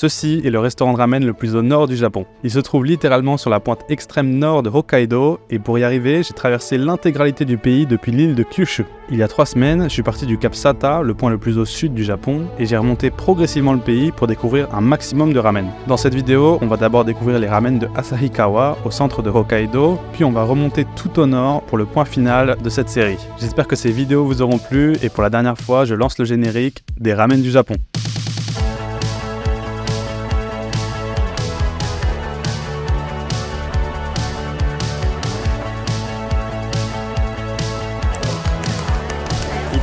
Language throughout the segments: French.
Ceci est le restaurant de ramen le plus au nord du Japon. Il se trouve littéralement sur la pointe extrême nord de Hokkaido et pour y arriver, j'ai traversé l'intégralité du pays depuis l'île de Kyushu. Il y a 3 semaines, je suis parti du cap Sata, le point le plus au sud du Japon, et j'ai remonté progressivement le pays pour découvrir un maximum de ramen. Dans cette vidéo, on va d'abord découvrir les ramen de Asahikawa au centre de Hokkaido, puis on va remonter tout au nord pour le point final de cette série. J'espère que ces vidéos vous auront plu et pour la dernière fois, je lance le générique des ramen du Japon.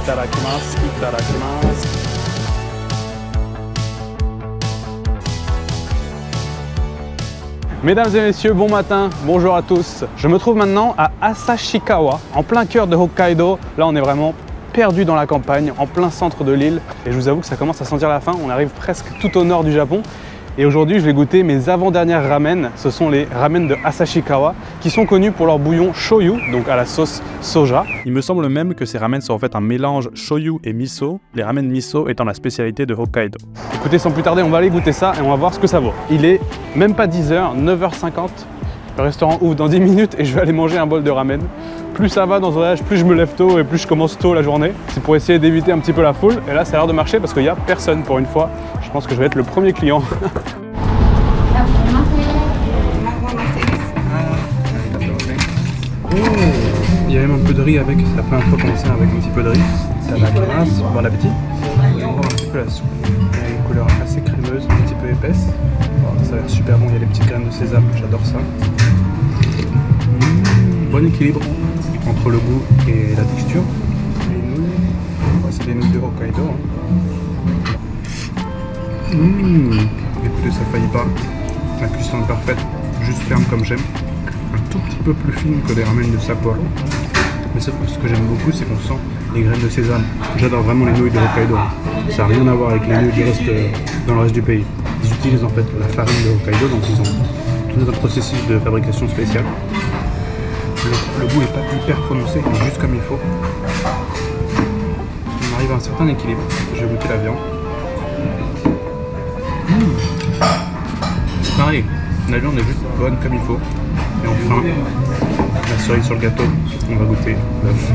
Itadakimasu, itadakimasu. Mesdames et messieurs, bon matin, bonjour à tous. Je me trouve maintenant à Asahikawa, en plein cœur de Hokkaido. Là, on est vraiment perdu dans la campagne, en plein centre de l'île. Et je vous avoue que ça commence à sentir la faim. On arrive presque tout au nord du Japon. Et aujourd'hui, je vais goûter mes avant-dernières ramen. Ce sont les ramen de Asahikawa, qui sont connus pour leur bouillon shoyu, donc à la sauce soja. Il me semble même que ces ramen sont en fait un mélange shoyu et miso, les ramen miso étant la spécialité de Hokkaido. Écoutez, sans plus tarder, on va aller goûter ça et on va voir ce que ça vaut. Il est même pas 10h, 9h50. Le restaurant ouvre dans 10 minutes et je vais aller manger un bol de ramen. Plus ça va dans ce voyage, plus je me lève tôt et plus je commence tôt la journée. C'est pour essayer d'éviter un petit peu la foule. Et là, ça a l'air de marcher parce qu'il n'y a personne pour une fois. Je pense que je vais être le premier client. Il y a même un peu de riz avec. C'est la première fois qu'on sert avec un petit peu de riz. Ça va mince. Bon appétit. On va voir un petit peu la soupe. Il y a une couleur assez crémeuse, un petit peu épaisse. Ça a l'air super bon. Il y a les petites graines de sésame. J'adore ça. Bon équilibre entre le goût et la texture. Les nouilles, c'est des nouilles de Hokkaido. Écoutez, ça faillit pas. La cuisson est parfaite, juste ferme comme j'aime. Un tout petit peu plus fine que des ramen de Sapporo. Mais ce que j'aime beaucoup, c'est qu'on sent les graines de sésame. J'adore vraiment les nouilles de Hokkaido. Ça n'a rien à voir avec les nouilles du reste, dans le reste du pays. Ils utilisent en fait la farine de Hokkaido, donc ils ont tout un processus de fabrication spécial. Le goût n'est pas hyper prononcé, il est juste comme il faut. On arrive à un certain équilibre. Je vais goûter la viande. C'est pareil, la viande est juste bonne comme il faut. Et enfin, la cerise sur le gâteau, on va goûter l'œuf.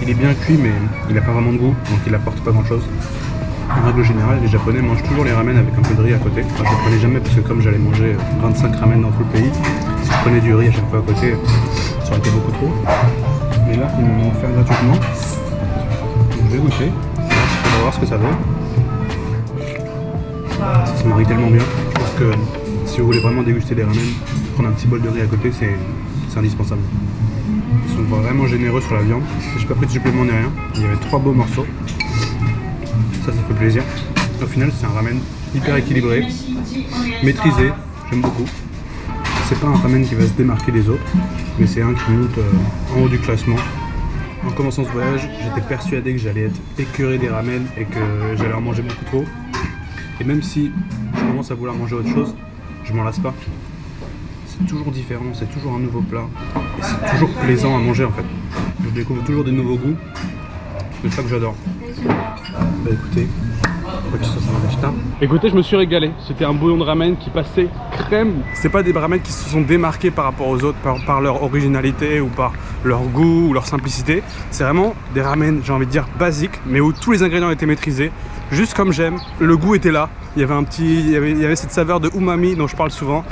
Il est bien cuit, mais il n'a pas vraiment de goût, donc il apporte pas grand chose. En règle générale, les Japonais mangent toujours les ramen avec un peu de riz à côté. Enfin, je ne prenais jamais parce que comme j'allais manger 25 ramen dans tout le pays, si je prenais du riz à chaque fois à côté, ça aurait été beaucoup trop. Mais là, ils m'ont offert gratuitement. Donc je vais goûter, on va voir ce que ça vaut. Ça se marie tellement bien. Je pense que si vous voulez vraiment déguster des ramen, prendre un petit bol de riz à côté, c'est indispensable. Ils sont vraiment généreux sur la viande. J'ai pas pris de supplément ni rien. Il y avait 3 beaux morceaux. Ça fait plaisir. Au final, c'est un ramen hyper équilibré, maîtrisé, j'aime beaucoup. C'est pas un ramen qui va se démarquer des autres, mais c'est un qui monte en haut du classement. En commençant ce voyage, j'étais persuadé que j'allais être écœuré des ramen et que j'allais en manger beaucoup trop. Et même si je commence à vouloir manger autre chose, je m'en lasse pas. C'est toujours différent, c'est toujours un nouveau plat. Et c'est toujours plaisant à manger en fait. Je découvre toujours des nouveaux goûts. C'est ça que j'adore. Bah écoutez, je me suis régalé. C'était un bouillon de ramen qui passait crème. C'est pas des ramen qui se sont démarqués par rapport aux autres par leur originalité ou par leur goût ou leur simplicité. C'est vraiment des ramen, j'ai envie de dire, basiques, mais où tous les ingrédients étaient maîtrisés, juste comme j'aime. Le goût était là. Il y avait cette saveur de umami dont je parle souvent.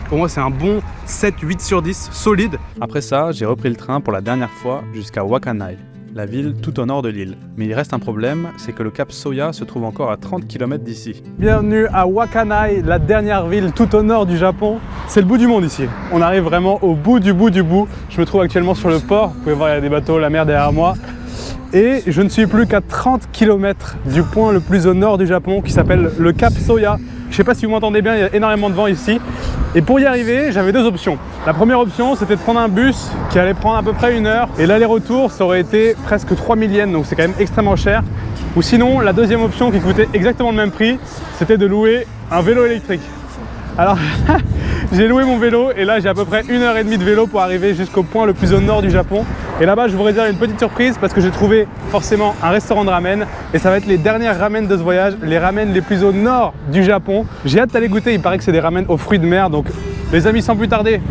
Pour moi, c'est un bon 7-8 sur 10, solide. Après ça, j'ai repris le train pour la dernière fois jusqu'à Wakkanai, la ville tout au nord de l'île. Mais il reste un problème, c'est que le cap Soya se trouve encore à 30 km d'ici. Bienvenue à Wakkanai, la dernière ville tout au nord du Japon. C'est le bout du monde ici. On arrive vraiment au bout du bout du bout. Je me trouve actuellement sur le port. Vous pouvez voir, il y a des bateaux, la mer derrière moi. Et je ne suis plus qu'à 30 km du point le plus au nord du Japon qui s'appelle le cap Soya. Je ne sais pas si vous m'entendez bien, il y a énormément de vent ici. Et pour y arriver, j'avais 2 options. La première option, c'était de prendre un bus qui allait prendre à peu près 1 heure. Et l'aller-retour, ça aurait été presque 3000 yens, donc c'est quand même extrêmement cher. Ou sinon, la deuxième option qui coûtait exactement le même prix, c'était de louer un vélo électrique. Alors, J'ai loué mon vélo et là j'ai à peu près 1h30 de vélo pour arriver jusqu'au point le plus au nord du Japon. Et là-bas je vous réserve une petite surprise parce que j'ai trouvé forcément un restaurant de ramen et ça va être les dernières ramen de ce voyage, les ramen les plus au nord du Japon. J'ai hâte d'aller goûter, il paraît que c'est des ramen aux fruits de mer, donc les amis sans plus tarder.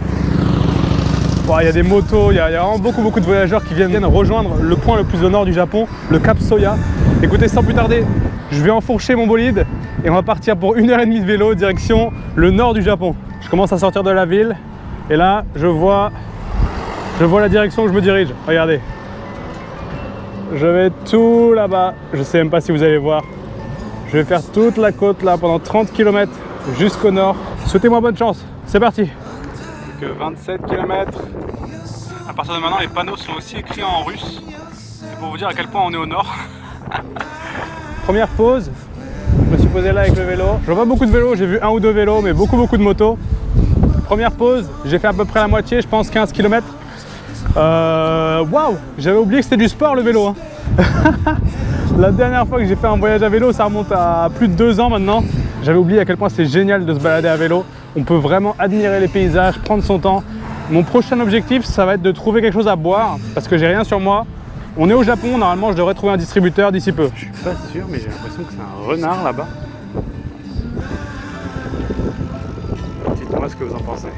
Il y a des motos, il y a vraiment beaucoup de voyageurs qui viennent rejoindre le point le plus au nord du Japon, le Cap Soya. Écoutez, sans plus tarder, je vais enfourcher mon bolide et on va partir pour 1h30 de vélo direction le nord du Japon. Je commence à sortir de la ville et là, je vois la direction où je me dirige. Regardez. Je vais tout là-bas. Je sais même pas si vous allez voir. Je vais faire toute la côte là pendant 30 km jusqu'au nord. Souhaitez-moi bonne chance. C'est parti. Que 27 km. À partir de maintenant, les panneaux sont aussi écrits en russe. C'est pour vous dire à quel point on est au nord. Première pause. Je me suis posé là avec le vélo. Je vois pas beaucoup de vélos, j'ai vu un ou deux vélos, mais beaucoup de motos. Première pause, j'ai fait à peu près la moitié, je pense 15 km. Waouh, j'avais oublié que c'était du sport le vélo. Hein. La dernière fois que j'ai fait un voyage à vélo, ça remonte à plus de 2 ans maintenant. J'avais oublié à quel point c'est génial de se balader à vélo. On peut vraiment admirer les paysages, prendre son temps. Mon prochain objectif, ça va être de trouver quelque chose à boire parce que j'ai rien sur moi. On est au Japon, normalement je devrais trouver un distributeur d'ici peu. Je suis pas sûr, mais j'ai l'impression que c'est un renard là-bas. Dites-moi ce que vous en pensez.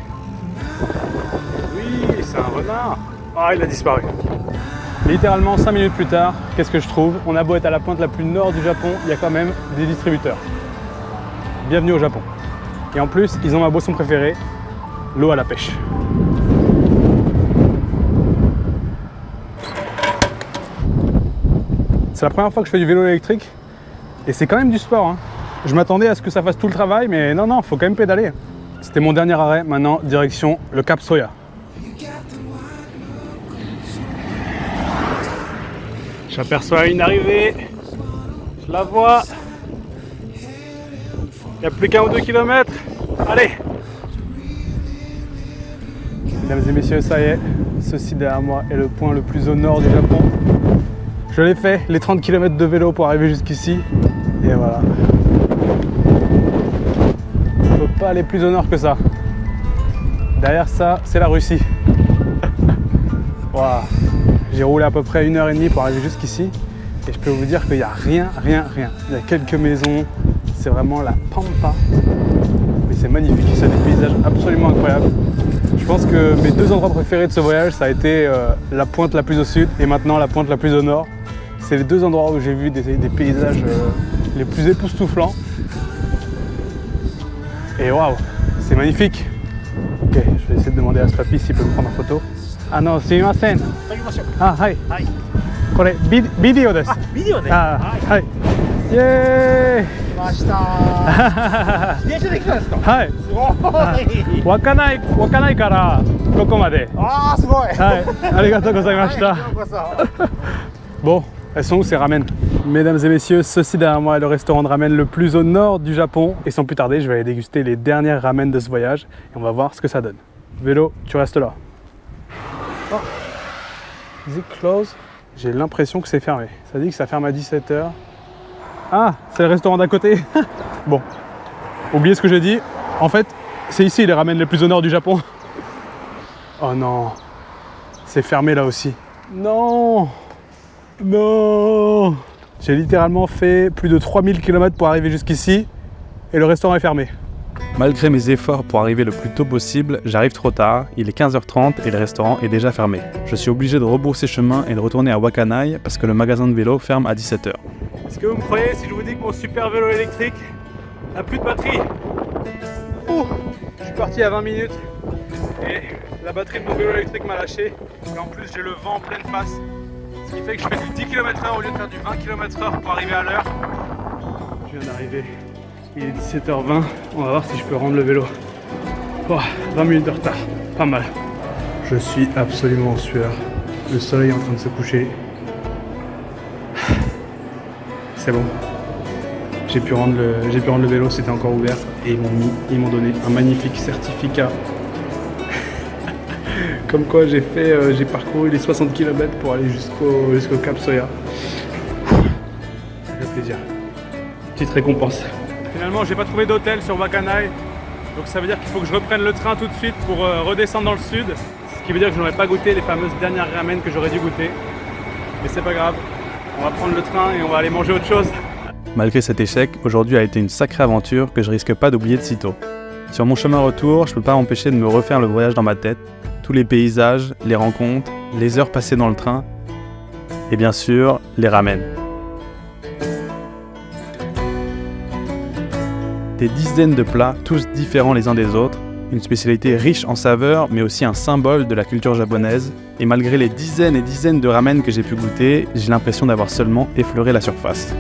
Oui, c'est un renard. Ah, il a disparu. Littéralement 5 minutes plus tard, qu'est-ce que je trouve? On a beau être à la pointe la plus nord du Japon, il y a quand même des distributeurs. Bienvenue au Japon. Et en plus, ils ont ma boisson préférée, l'eau à la pêche. C'est la première fois que je fais du vélo électrique et c'est quand même du sport. Hein. Je m'attendais à ce que ça fasse tout le travail, mais non, faut quand même pédaler. C'était mon dernier arrêt, maintenant direction le Cap Soya. J'aperçois une arrivée, je la vois. Il n'y a plus qu'un ou 2 kilomètres. Allez! Mesdames et messieurs, ça y est, ceci derrière moi est le point le plus au nord du Japon. Je l'ai fait, les 30 km de vélo pour arriver jusqu'ici. Et voilà. On ne peut pas aller plus au nord que ça. Derrière ça, c'est la Russie. Wow. J'ai roulé à peu près 1h30 pour arriver jusqu'ici. Et je peux vous dire qu'il n'y a rien. Il y a quelques maisons. C'est vraiment la pampa. Mais c'est magnifique, c'est des paysages absolument incroyables. Je pense que mes 2 endroits préférés de ce voyage, ça a été la pointe la plus au sud et maintenant la pointe la plus au nord. C'est les 2 endroits où j'ai vu des paysages les plus époustouflants. Et waouh, c'est magnifique. Ok, je vais essayer de demander à ce papy s'il peut me prendre en photo. Ah non, sumimasen. Ah, hi. Hi. Kore, vidéo desu. Ah, vidéo desu. Ah, hi. Yay! 電車で来たんですか？はい。すごい。わかないからここまで。ああ、すごい。はい。ありがとうございました。Bon, elles sont où ces ramen? Mesdames et messieurs, ceci derrière moi est le restaurant de ramen le plus au nord du Japon. Et sans plus tarder, je vais aller déguster les dernières ramen de ce voyage et on va voir ce que ça donne. Vélo, tu restes là. Oh. Is it closed? J'ai l'impression que c'est fermé. Ça dit que ça ferme à 17h. Ah, c'est le restaurant d'à côté. Bon, oubliez ce que j'ai dit. En fait, c'est ici les ramen les plus au nord du Japon. Oh non, c'est fermé là aussi. Non. J'ai littéralement fait plus de 3000 km pour arriver jusqu'ici et le restaurant est fermé. Malgré mes efforts pour arriver le plus tôt possible, j'arrive trop tard, il est 15h30 et le restaurant est déjà fermé. Je suis obligé de rebrousser chemin et de retourner à Wakanai parce que le magasin de vélo ferme à 17h. Est-ce que vous me croyez si je vous dis que mon super vélo électrique n'a plus de batterie? Ouh, je suis parti à 20 minutes et la batterie de mon vélo électrique m'a lâché. Et en plus j'ai le vent en pleine face. Ce qui fait que je fais du 10 km/h au lieu de faire du 20 km/h pour arriver à l'heure. Je viens d'arriver, il est 17h20, on va voir si je peux rendre le vélo. Oh, 20 minutes de retard, pas mal. Je suis absolument en sueur, le soleil est en train de se coucher. C'est bon, j'ai pu rendre le vélo, c'était encore ouvert et ils m'ont donné un magnifique certificat. Comme quoi j'ai parcouru les 60 km pour aller jusqu'au Cap Soya. Ça fait plaisir. Petite récompense. Finalement j'ai pas trouvé d'hôtel sur Wakanai. Donc ça veut dire qu'il faut que je reprenne le train tout de suite pour redescendre dans le sud. Ce qui veut dire que je n'aurais pas goûté les fameuses dernières ramen que j'aurais dû goûter. Mais c'est pas grave, on va prendre le train et on va aller manger autre chose. Malgré cet échec, aujourd'hui a été une sacrée aventure que je risque pas d'oublier de sitôt. Sur mon chemin retour, je peux pas m'empêcher de me refaire le voyage dans ma tête, tous les paysages, les rencontres, les heures passées dans le train, et bien sûr, les ramen. Des dizaines de plats, tous différents les uns des autres, une spécialité riche en saveurs, mais aussi un symbole de la culture japonaise, et malgré les dizaines et dizaines de ramen que j'ai pu goûter, j'ai l'impression d'avoir seulement effleuré la surface.